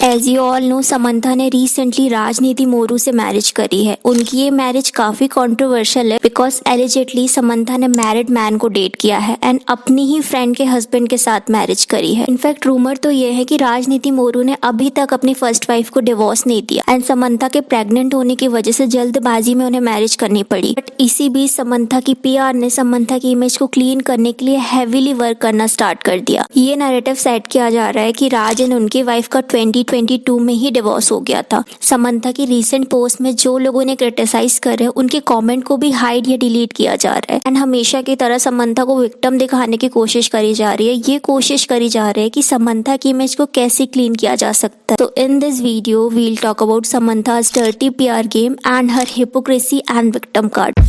As you all know, Samantha ने recently राजनीति मोरू से मैरिज करी है। उनकी ये मैरिज काफी कंट्रोवर्शियल है बिकॉज एलिजेडली समंथा ने मैरिड मैन को डेट किया है एंड अपनी ही फ्रेंड के हस्बैंड के साथ मैरिज करी है। इनफैक्ट रूमर तो ये है कि राजनीति मोरू ने अभी तक अपनी फर्स्ट वाइफ को डिवोर्स नहीं दिया एंड समंथा के प्रेग्नेंट होने की वजह से जल्दबाजी में उन्हें मैरिज करनी पड़ी। बट इसी बीच समंथा की पीआर ने समंथा की इमेज को क्लीन करने के लिए हैवीली वर्क करना स्टार्ट कर दिया। ये नैरेटिव सेट किया जा रहा है कि राज एंड उनकी वाइफ का 2022 में ही डिवोर्स हो गया था। समंथा की रीसेंट पोस्ट में जो लोगों ने क्रिटिसाइज करे उनके कमेंट को भी हाइड या डिलीट किया जा रहा है एंड हमेशा की तरह समंथा को विक्टिम दिखाने की कोशिश करी जा रही है। ये कोशिश करी जा रही है कि समंथा की इमेज को कैसे क्लीन किया जा सकता है। तो in this video we'll talk about Samantha's dirty PR game and her hypocrisy and victim card।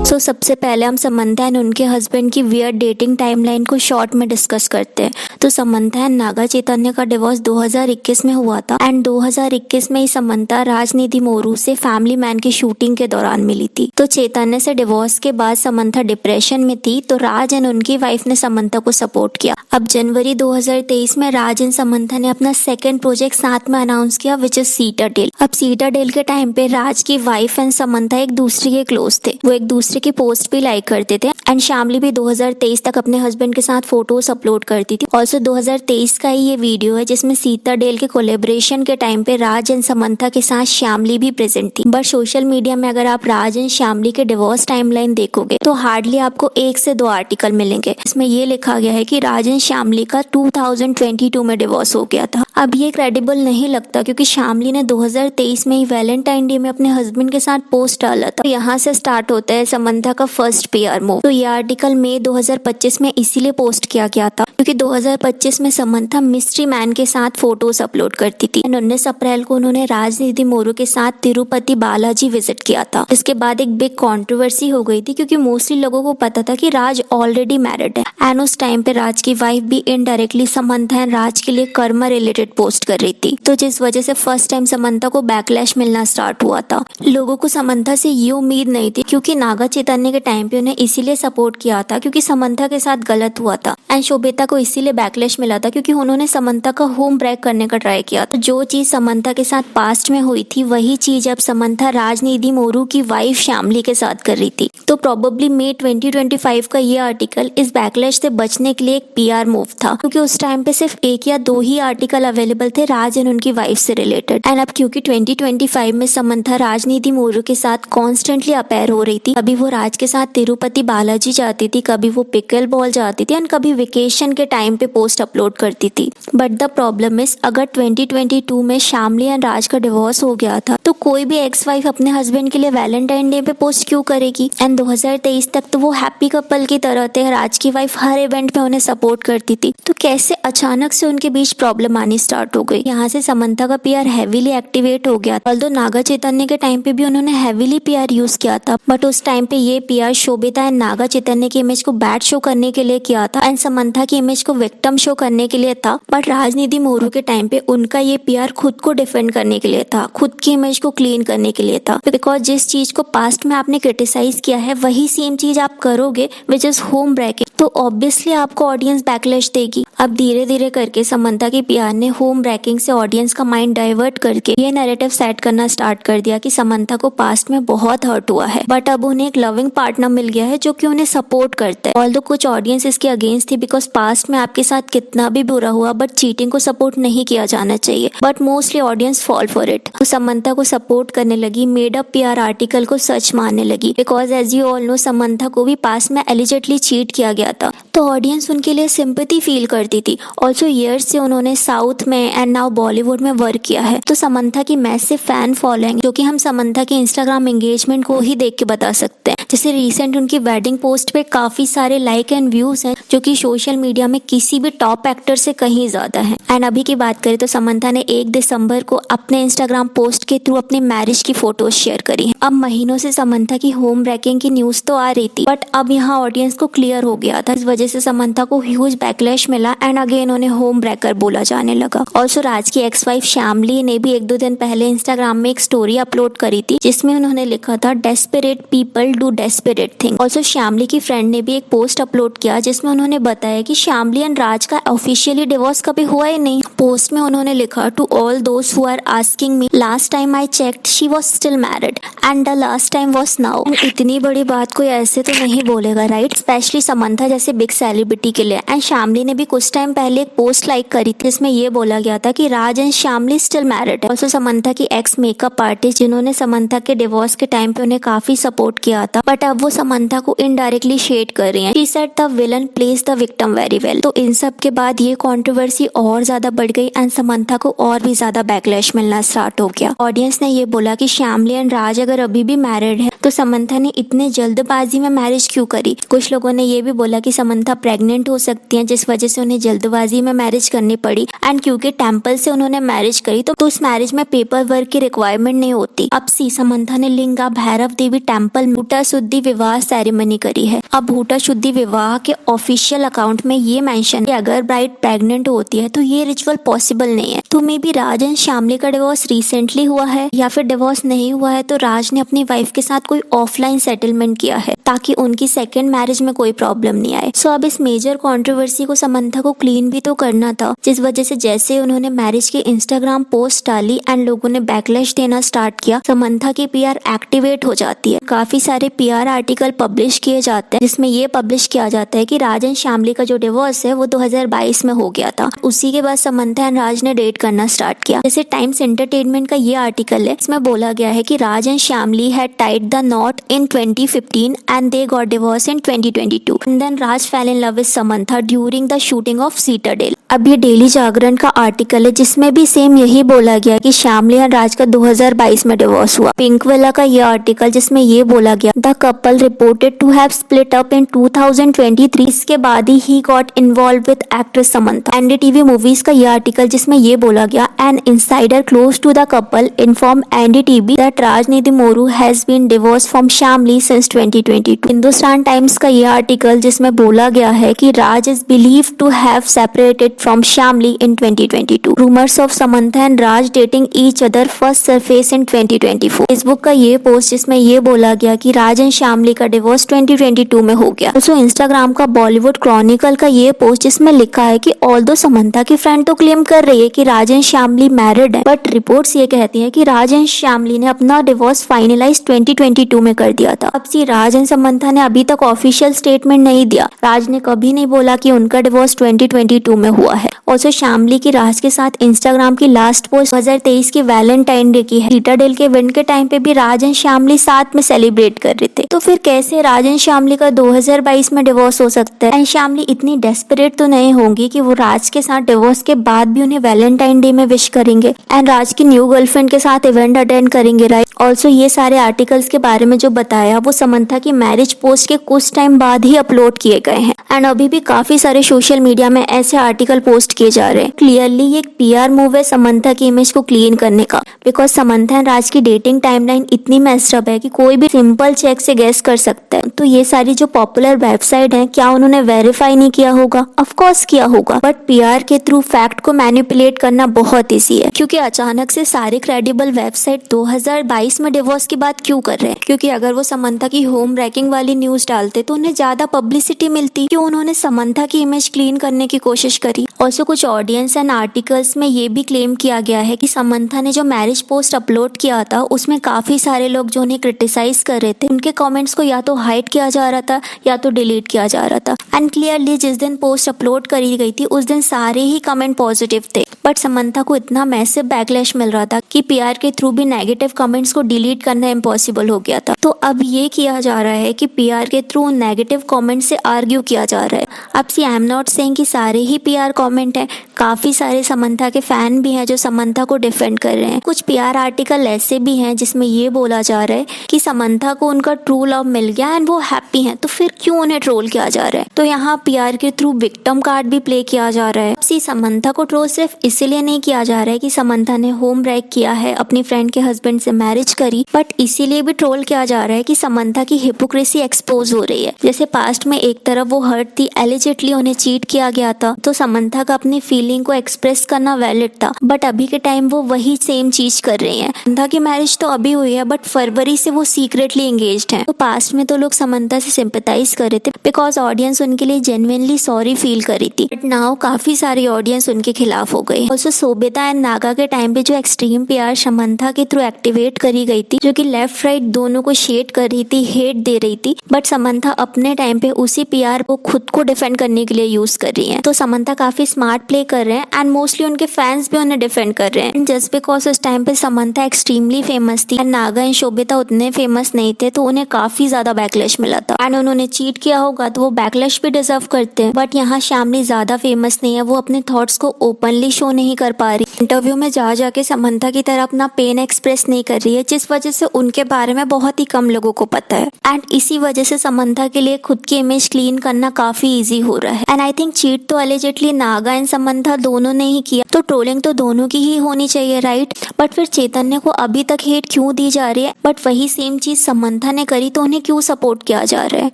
So सबसे पहले हम समंथा एंड उनके हस्बैंड की वियर्ड डेटिंग टाइमलाइन को शॉर्ट में डिस्कस करते हैं। तो समंथा एंड नागा चैतन्य का डिवोर्स 2021 में हुआ था एंड 2021 में ही समंथा राजनीति मोरू से फैमिली मैन की शूटिंग के दौरान मिली थी। तो चैतन्य से डिवोर्स के बाद समंथा डिप्रेशन में थी तो राज एंड उनकी वाइफ ने समंथा को सपोर्ट किया। अब जनवरी 2023 में राज एंड समंथा ने अपना सेकेंड प्रोजेक्ट साथ में अनाउंस किया विच इज सीटाडेल। अब सीटाडेल के टाइम पे राज की वाइफ एंड समंथा एक दूसरे के क्लोज थे, वो एक दूसरे की पोस्ट भी लाइक करते थे एंड शामली भी 2023 तक अपने हस्बैंड के साथ फोटोज अपलोड करती थी। ऑल्सो 2023 का ही ये वीडियो है जिसमें सीताडेल के कोलेब्रेशन के टाइम पे राज एंड समंथा के साथ श्यामली भी प्रेजेंट थी। बट सोशल मीडिया में अगर आप राज एंड श्यामली के डिवोर्स टाइमलाइन देखोगे तो हार्डली आपको 1 से 2 आर्टिकल मिलेंगे। इसमें ये लिखा गया है कि राज एंड श्यामली का 2022 में डिवोर्स हो गया था। अब ये क्रेडिबल नहीं लगता क्योंकि श्यामली ने 2023 में ही वैलेंटाइन डे में अपने हस्बैंड के साथ पोस्ट डाला था। यहाँ से स्टार्ट होता है समंथा का फर्स्ट पीआर मूव। तो ये आर्टिकल मई 2025 में इसीलिए पोस्ट किया गया था क्योंकि 2025 में समंथा मिस्ट्री मैन के साथ फोटोज अपलोड करती थी एंड 19 अप्रैल को उन्होंने राजनीति मोरू के साथ तिरुपति बालाजी विजिट किया था। इसके बाद एक बिग कंट्रोवर्सी हो गई थी क्योंकि मोस्टली लोगों को पता था कि राज ऑलरेडी मैरिड है एंड उस टाइम पे राज की वाइफ भी इनडायरेक्टली समंथा एंड राज के लिए कर्मा रिलेटेड पोस्ट कर रही थी। तो जिस वजह से फर्स्ट टाइम समंथा को बैकलैश मिलना स्टार्ट हुआ था। लोगों को समंथा से ये उम्मीद नहीं थी क्योंकि नागा चैतन्य के टाइम पे उन्हें इसीलिए सपोर्ट किया था क्योंकि समंथा के साथ गलत हुआ था एंड शोभिता को इसीलिए बैकलैश मिला था क्योंकि उन्होंने समंथा का होम ब्रेक करने का ट्राई किया। तो जो चीज समंथा के साथ पास्ट में हुई थी वही चीज अब समंथा राजनीति मोरू की वाइफ श्यामली के साथ कर रही थी। तो प्रोबेबली मई 2025 का ये आर्टिकल इस बैकलैश से बचने के लिए एक पीआर मूव था क्योंकि उस टाइम पे सिर्फ 1 या 2 ही आर्टिकल अवेलेबल थे राज एंड उनकी वाइफ से रिलेटेड एंड अब क्योंकि 2025 में समंथा राजनीति मोरू के साथ कॉन्स्टेंटली अपेयर हो रही थी। कभी वो राज के साथ तिरुपति बालाजी जाती थी, कभी वो पिकल बॉल जाती थी एंड कभी वेकेशन के टाइम पे पोस्ट अपलोड करती थी। बट द प्रॉब्लम इज अगर 2022 में श्यामली एंड राज का डिवोर्स हो गया था तो कोई भी एक्स वाइफ अपने हस्बैंड के लिए वैलेंटाइन डे पे पोस्ट क्यों करेगी। एंड 2023 तक तो वो हैप्पी कपल की तरह थे, राज की वाइफ हर इवेंट में उन्हें सपोर्ट करती थी। तो कैसे अचानक से उनके बीच प्रॉब्लम आनी स्टार्ट हो गई। यहाँ से समंथा का पीआर हैवीली एक्टिवेट हो गया। ऑल्दो नागा चैतन्य के टाइम पे भी उन्होंने हैवीली पीआर यूज किया था बट उस टाइम पे ये पीआर शोभिता एंड नागा चैतन्य की इमेज को बैड शो करने के लिए किया था एंड समंथा की इमेज को विक्टिम शो करने के लिए था। बट राजनीति मोरू के टाइम पे उनका ये पीआर खुद को डिफेंड करने के लिए था, खुद की इमेज को क्लीन करने के लिए था। बिकॉज जिस चीज को पास्ट में आपने क्रिटिसाइज किया है वही सेम चीज आप करोगे विच इज होम ब्रेकिंग, तो ऑब्वियसली आपको ऑडियंस बैकलैश देगी। अब धीरे धीरे करके समंथा की पीआर ने होम ब्रेकिंग से ऑडियंस का माइंड डाइवर्ट करके ये नैरेटिव सेट करना स्टार्ट कर दिया कि समंथा को पास्ट में बहुत हर्ट हुआ है बट अब उन्हें एक लविंग पार्टनर मिल गया है जो कि उन्हें सपोर्ट करता है। ऑल्दो कुछ ऑडियंस इसके अगेंस्ट थी बिकॉज पास्ट में आपके साथ कितना भी बुरा हुआ बट चीटिंग को सपोर्ट नहीं किया जाना चाहिए but mostly audience fall for it. तो समंथा को सपोर्ट करने लगी, मेड अप पीआर आर्टिकल को सच मानने लगी because as you all know Samantha को भी पास्ट में एलिजेडली चीट किया गया था। तो ऑडियंस उनके लिए सिंपैथी फील करती थी। ऑल्सो ईयर्स से उन्होंने साउथ में एंड नाउ बॉलीवुड में वर्क किया है। तो समंथा की मैसिव फैन फॉलोइंग जो कि हम समंथा के इंस्टाग्राम एंगेजमेंट को ही देख के बता सकते हैं। जैसे रिसेंट उनकी वेडिंग पोस्ट पे काफी सारे लाइक एंड व्यूज हैं जो कि सोशल मीडिया में किसी भी टॉप एक्टर से कहीं ज्यादा है। एंड अभी की बात करें तो समंथा ने 1 दिसंबर को अपने इंस्टाग्राम पोस्ट के थ्रू अपने मैरिज की फोटोज शेयर करी है। अब महीनों से समंथा की होम ब्रेकिंग की न्यूज तो आ रही थी बट अब यहाँ ऑडियंस को क्लियर हो गया था। इस वजह से समंथा को ह्यूज बैकलैश मिला एंड अगेन उन्हें होम ब्रेकर बोला जाने लगा। ऑल्सो राज की एक्स वाइफ श्यामली ने भी 1-2 दिन पहले इंस्टाग्राम में एक स्टोरी अपलोड करी थी जिसमें उन्होंने लिखा था desperate people do desperate things. Also श्यामली की फ्रेंड ने भी एक पोस्ट अपलोड किया जिसमें उन्होंने बताया कि श्यामली एंड राज का ऑफिशियली डिवोर्स कभी हुआ ही नहीं। पोस्ट में उन्होंने लिखा, to all those who are asking me, last time I checked she was still married and the last time was now. इतनी बड़ी बात कोई ऐसे तो नहीं बोलेगा, राइट? स्पेशली समंथा जैसे बिग सेलिब्रिटी के लिए। एंड श्यामली ने भी कुछ टाइम पहले एक पोस्ट लाइक करी थी जिसमें ये बोला गया था कि Raj and Shyamali still married है। ऑल्सो समंथा की एक्स मेकअप आर्टिस्ट जिन्होंने समंथा के डिवोर्स के टाइम पे उन्हें काफी सपोर्ट किया था, बट अब वो समंथा को इनडायरेक्टली शेड कर रही हैं। She said the villain place the victim very well. तो इन सब के बाद ये कंट्रोवर्सी और ज्यादा बढ़ गई एंड समंथा को और भी ज्यादा बैकलैश मिलना स्टार्ट हो गया। ऑडियंस ने ये बोला कि श्यामली एंड राज अगर अभी भी मैरिड है तो समंथा ने इतने जल्दबाजी में मैरिज क्यों करी। कुछ लोगों ने ये भी बोला कि समंथा प्रेग्नेंट हो सकती है जिस वजह से उन्हें जल्दबाजी में मैरिज करनी पड़ी। एंड क्योंकि टेम्पल से उन्होंने मैरिज करी तो उस मैरिज में पेपर वर्क की रिक्वायरमेंट नहीं होती। अब सी समंथा ने लिंगा भैरव देवी टेम्पल में भूटा शुद्धि विवाह सेरेमनी करी है। अब भूटा शुद्धि विवाह के ऑफिशियल अकाउंट में ये मेंशन कि अगर ब्राइड प्रेग्नेंट होती है तो ये रिचुअल पॉसिबल नहीं है। तो मे बी राज एंड श्यामली का डिवोर्स रिसेंटली हुआ है या फिर डिवोर्स नहीं हुआ है तो राज ने अपनी वाइफ के साथ कोई ऑफलाइन सेटलमेंट किया है ताकि उनकी सेकंड मैरिज में कोई प्रॉब्लम नहीं आए। सो अब इस मेजर कंट्रोवर्सी को समंथा को क्लीन भी तो करना था, जिस वजह से जैसे उन्होंने मैरिज की इंस्टाग्राम पोस्ट डाली एंड लोगों ने बैकलैश देना स्टार्ट किया, समंथा की पीआर एक्टिवेट हो जाती है। काफी सारे पीआर आर्टिकल पब्लिश किए जाते हैं जिसमें ये पब्लिश किया जाता है कि राज एंड श्यामली का जो डिवोर्स है वो 2022 में हो गया था। उसी के बाद समंथा एंड राज ने डेट करना स्टार्ट किया। जैसे टाइम्स एंटरटेनमेंट का ये आर्टिकल है, इसमें बोला गया है कि Raj and Shyamali had tied the knot in 2015 and they got divorced in 2022 and then Raj fell in love with Samantha during the shooting of Citadel। अब ये डेली जागरण का आर्टिकल है जिसमें भी सेम यही बोला गया कि श्यामली और राज का 2022 में डिवोर्स हुआ। पिंक वाला का ये आर्टिकल जिसमें ये बोला गया the couple reported to have split up in 2023। इसके बाद he got involve with actress Samantha. NDTV movies का ये आर्टिकल जिसमें ये बोला गया N insider close to the couple inform NDTV that राजनीति Moru has been divorce from Shyamali since 2022। Hindustan times का ये आर्टिकल जिसमें बोला गया है कि राज is believed to have separated from Shamli in 2022. Rumors of Samantha and Raj dating each other first surface in 2024. Facebook का ये पोस्ट जिसमें ये बोला गया कि राज एंड श्यामली का डिवोर्स 2022 में हो गया। also Instagram का बॉलीवुड क्रॉनिकल का ये पोस्ट जिसमें लिखा है कि ऑल्दो समंथा की फ्रेंड तो क्लेम कर रही है कि राज एंड श्यामली मैरिड है, बट रिपोर्ट्स ये कहती हैं कि राज एंड श्यामली ने अपना डिवोर्स फाइनलाइज 2022 में कर दिया था। अब सी राज एंड समंथा ने अभी तक ऑफिशियल स्टेटमेंट नहीं दिया। राज ने कभी नहीं बोला कि उनका डिवोर्स 2022 में हुआ है। ऑल्सो श्यामली की राज के साथ इंस्टाग्राम की लास्ट पोस्ट 2023 की वैलेंटाइन डे की है। सीटाडेल के इवेंट के टाइम पे भी राज एंड श्यामली साथ में सेलिब्रेट कर रहे थे। तो फिर कैसे राज एंड श्यामली का 2022 में डिवोर्स हो सकता है? एंड श्यामली इतनी डेस्परेट तो नहीं होंगी कि वो राज के साथ डिवोर्स के बाद भी उन्हें वैलेंटाइन डे में विश करेंगे एंड राज की न्यू गर्लफ्रेंड के साथ इवेंट अटेंड करेंगे, राइट? ऑल्सो ये सारे आर्टिकल्स के बारे में जो बताया वो समंथा की मैरिज पोस्ट के कुछ टाइम बाद ही अपलोड किए गए हैं एंड अभी भी काफी सारे सोशल मीडिया में ऐसे आर्टिकल पोस्ट किए जा रहे हैं। क्लियरली ये एक पीआर मूव है समंथा की इमेज को क्लीन करने का, बिकॉज समंथा एंड राज की डेटिंग टाइमलाइन इतनी मेस्ड अप है कि कोई भी सिंपल चेक से गेस कर सकता है। तो ये सारी जो पॉपुलर वेबसाइट हैं, क्या उन्होंने वेरीफाई नहीं किया होगा? ऑफ कोर्स किया होगा, बट पीआर के थ्रू फैक्ट को मैनिपुलेट करना बहुत ईजी है। क्योंकि अचानक से सारे क्रेडिबल वेबसाइट 2022 में डिवोर्स की बात क्यों कर रहे हैं? क्योंकि अगर वो समंथा की होम रैकिंग वाली न्यूज डालते तो उन्हें ज्यादा पब्लिसिटी मिलती। क्यों उन्होंने समंथा की इमेज क्लीन करने की कोशिश करी? ऑल्सो कुछ ऑडियंस एंड आर्टिकल्स में ये भी क्लेम किया गया है कि समंथा ने जो मैरिज पोस्ट अपलोड किया था उसमें काफी सारे लोग जो उन्हें क्रिटिसाइज कर रहे थे, उनके कमेंट्स को या तो हाइड किया जा रहा था या तो डिलीट किया जा रहा था। एंड क्लियरली जिस दिन पोस्ट अपलोड करी गई थी उस दिन सारे ही कमेंट पॉजिटिव थे, बट समंथा को इतना मैसिव बैकलैश मिल रहा था कि पीआर के थ्रू भी नेगेटिव कमेंट्स को डिलीट करना इम्पॉसिबल हो गया था। तो अब ये किया जा रहा है कि पीआर के थ्रू नेगेटिव कमेंट से आर्ग्यू किया जा रहा है। अब सी आई एम नॉट सेइंग कि सारे ही पीआर कमेंट है, काफी सारे समंथा के फैन भी हैं जो समंथा को डिफेंड कर रहे हैं। कुछ पीआर आर्टिकल ऐसे भी हैं जिसमें ये बोला जा रहा है कि समंथा को उनका ट्रू लव मिल गया एंड वो हैप्पी हैं, तो फिर क्यों उन्हें ट्रोल किया जा रहा है? तो यहाँ पीआर के थ्रू विक्टिम कार्ड भी प्ले किया जा रहा है। सी समंथा को ट्रोल सिर्फ इसीलिए नहीं किया जा रहा है कि समंथा ने होम ब्रेक किया है, अपनी फ्रेंड के हस्बैंड से मैरिज करी, बट इसीलिए भी ट्रोल किया जा रहा है कि समंथा की हिपोक्रेसी एक्सपोज हो रही है। जैसे पास्ट में एक तरफ वो हर्ट थी, एलिजिटली उन्हें चीट किया गया था, तो समंथा समंथा का अपनी फीलिंग को एक्सप्रेस करना वैलिड था, बट अभी के टाइम वो वही सेम चीज कर रही हैं। समंथा की मैरिज तो अभी हुई है, बट फरवरी से वो सीक्रेटली एंगेज्ड हैं। तो पास्ट में तो लोग समंथा से सिंपैथाइज कर रहे थे बिकॉज ऑडियंस उनके लिए जेन्युइनली सॉरी फील कर रही थी, बट नाउ काफी सारी ऑडियंस उनके खिलाफ हो गई। ऑल्सो सोबिता एंड नागा के टाइम पे जो एक्सट्रीम प्यार समंथा के थ्रू एक्टिवेट करी गई थी, जो कि लेफ्ट राइट दोनों को शेड कर रही थी, हेट दे रही थी, बट समंथा अपने टाइम पे उसी प्यार को खुद को डिफेंड करने के लिए यूज कर रही है। तो समंथा काफी स्मार्ट प्ले कर रहे हैं एंड मोस्टली उनके फैंस भी उन्हें डिफेंड कर रहे हैं। जस्ट बिकॉज उस टाइम पे समंथा एक्सट्रीमली फेमस थी एंड नागा एंड शोभिता उतने फेमस नहीं थे, तो उन्हें काफी ज्यादा बैकलैश मिला था एंड उन्होंने चीट किया होगा तो वो बैकलैश भी डिजर्व करते हैं। बट यहाँ शामली ज्यादा फेमस नहीं है, वो अपने थॉट्स को ओपनली शो नहीं कर पा रही, इंटरव्यू में जा जाके समंथा की तरह अपना पेन एक्सप्रेस नहीं कर रही है, जिस वजह से उनके बारे में बहुत ही कम लोगों को पता है एंड इसी वजह से समंथा के लिए खुद की इमेज क्लीन करना काफी इजी हो रहा है। एंड आई थिंक चीट तो अलिजेटली नागा एंड समंथा दोनों ने ही किया, तो ट्रोलिंग तो दोनों की ही होनी चाहिए, राइट? बट फिर चैतन्य को अभी तक हेट क्यों दी जा रही है? बट वही सेम चीज समंथा ने करी तो उन्हें क्यों सपोर्ट किया जा रहा है?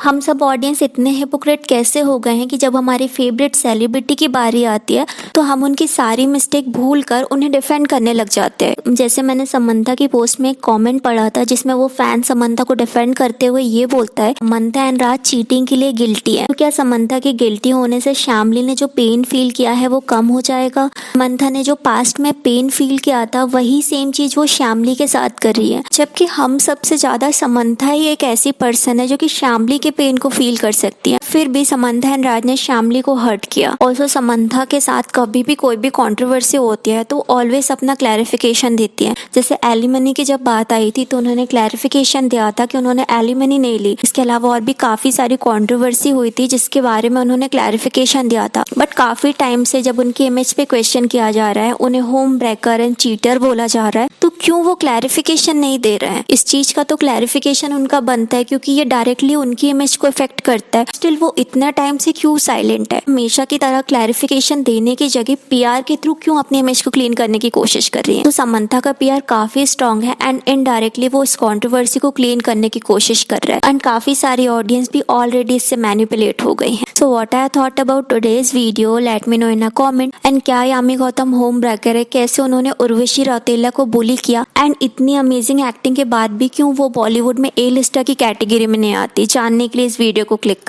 हम सब ऑडियंस इतने हिपोक्रेट कैसे हो गए हैं कि जब हमारी फेवरेट सेलिब्रिटी की बारी आती है तो हम उनकी सारी मिस्टेक भूल कर उन्हें डिफेंड करने लग जाते हैं। जैसे मैंने समंथा की पोस्ट में एक कमेंट पढ़ा था जिसमें वो फैन समंथा को डिफेंड करते हुए ये बोलता है, समंथा एंड राज चीटिंग के लिए गिल्टी है, तो क्या समंथा के गिल्टी होने से शामली ने जो पेन फील किया है वो कम हो जाएगा? समंथा ने जो पास्ट में पेन फील किया था वही सेम चीज वो शामली के साथ कर रही है, जबकि हम सबसे ज्यादा समंथा ही एक ऐसी पर्सन है जो कि शामली के पेन को फील कर सकती है। फिर भी समंथा एंड राज ने शामली को हर्ट किया। ऑल्सो समंथा के साथ कभी भी कोई भी कंट्रोवर्सी होती है तो ऑलवेज अपना क्लैरिफिकेशन देती है। जैसे एलिमनी की जब बात आई थी तो उन्होंने क्लैरिफिकेशन दिया था कि उन्होंने एलिमनी नहीं ली। इसके अलावा और भी काफी सारी कंट्रोवर्सी हुई थी जिसके बारे में उन्होंने क्लैरिफिकेशन दिया था, बट काफी टाइम से जब उनकी इमेज पे क्वेश्चन किया जा रहा है, उन्हें होम ब्रेकर एंड चीटर बोला जा रहा है, तो क्यों वो क्लैरिफिकेशन नहीं दे रहे हैं? इस चीज का तो क्लैरिफिकेशन उनका बनता है क्योंकि ये डायरेक्टली उनकी इमेज को इफेक्ट करता है। स्टिल वो इतना टाइम से क्यों साइलेंट है? हमेशा की तरह क्लैरिफिकेशन देने की जगह पीआर के थ्रू क्यों अपनी इमेज को क्लीन करने की कोशिश कर रही है? तो समंथा का पीआर काफी स्ट्रांग है एंड इनडायरेक्टली वो इस कंट्रोवर्सी को क्लीन करने की कोशिश कर रहा है एंड काफी सारी ऑडियंस भी ऑलरेडी इससे मैनिपुलेट हो गई है। So what I thought about today's video, let me know in a comment. And क्या यामी गौतम होम ब्रेकर है? कैसे उन्होंने उर्वशी रौतेला को बुली किया? एंड इतनी अमेजिंग एक्टिंग के बाद भी क्यों वो बॉलीवुड में ए लिस्टर की कैटेगरी में नहीं आती? जानने के लिए इस वीडियो को क्लिक